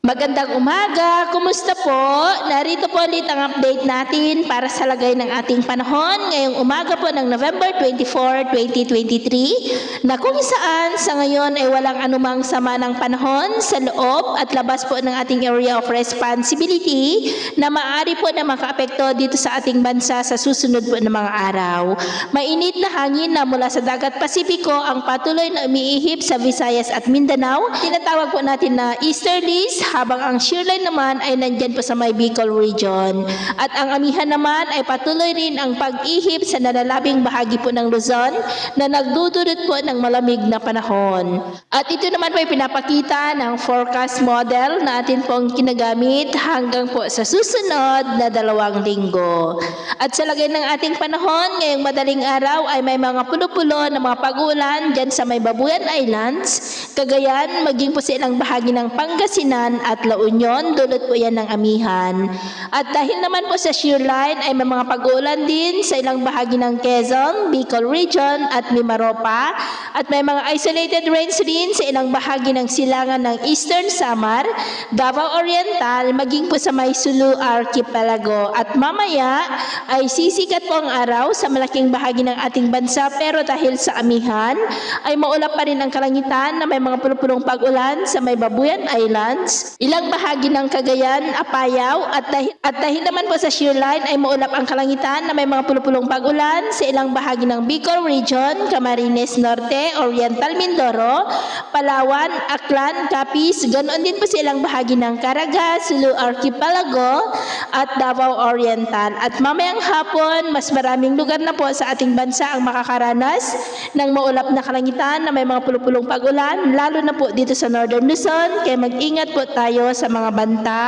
Magandang umaga! Kumusta po? Narito po ulit ang update natin para sa lagay ng ating panahon ngayong umaga po ng November 24, 2023 na kung saan sa ngayon ay walang anumang sama ng panahon sa loob at labas po ng ating area of responsibility na maaari po na makaapekto dito sa ating bansa sa susunod po ng mga araw. Mainit na hangin na mula sa dagat Pasipiko ang patuloy na umiihip sa Visayas at Mindanao. Tinatawag po natin na easterlies, habang ang shearline naman ay nandyan po sa may Bicol region. At ang amihan naman ay patuloy rin ang pag-ihip sa nalalabing bahagi po ng Luzon na nagdudulot po ng malamig na panahon. At ito naman po ay pinapakita ng forecast model na atin pong kinagamit hanggang po sa susunod na 2 linggo. At sa lagay ng ating panahon, ngayong madaling araw ay may mga pulo-pulo na mga pag-uulan dyan sa may Babuyan Islands, Cagayan, maging po sa ilang bahagi ng Pangasinan at La Union, dulot po yan ng amihan. At dahil naman po sa shearline ay may mga pag-uulan din sa ilang bahagi ng Quezon, Bicol Region at Mimaropa, at may mga isolated rains din sa ilang bahagi ng silangan ng Eastern Samar, Davao Oriental, maging po sa may Sulu Archipelago. At mamaya ay sisikat po ang araw sa malaking bahagi ng ating bansa, pero dahil sa amihan ay maulap pa rin ang kalangitan na may mga pulupulong pag-ulan sa may Babuyan Islands, ilang bahagi ng Cagayan, Apayao, at dahil naman po sa shearline ay maulap ang kalangitan na may mga pulupulong pag-ulan sa ilang bahagi ng Bicol Region, Camarines Norte, Oriental Mindoro, Palawan, Aklan, Capiz, ganoon din po sa ilang bahagi ng Caraga, Sulu Archipelago at Davao Oriental. At mamayang hapon, mas maraming lugar na po sa ating bansa ang makakaranas ng maulap na kalangitan na may mga pulupulong pag-ulan, lalo na po dito sa Northern Luzon, kaya mag-ingat po tayo sa mga banta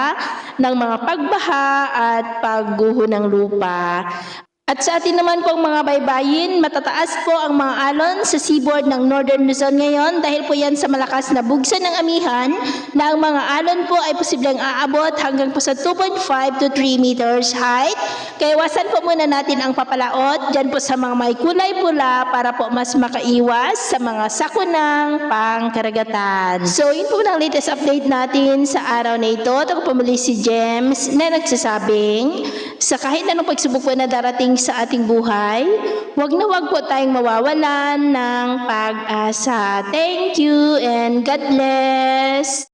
ng mga pagbaha at pagguho ng lupa. At sa atin naman pong mga baybayin, matataas po ang mga alon sa seaboard ng Northern Luzon ngayon dahil po yan sa malakas na bugso ng amihan na ang mga alon po ay posibleng aabot hanggang po sa 2.5 to 3 meters height. Kaya iwasan po muna natin ang papalaot dyan po sa mga may kulay pula para po mas makaiwas sa mga sakunang pangkaragatan. So yun po ang latest update natin sa araw na ito. Ito po muli si James na nagsasabing sa kahit anong pagsubok po na darating sa ating buhay, wag na wag po tayong mawawalan ng pag-asa. Thank you and God bless!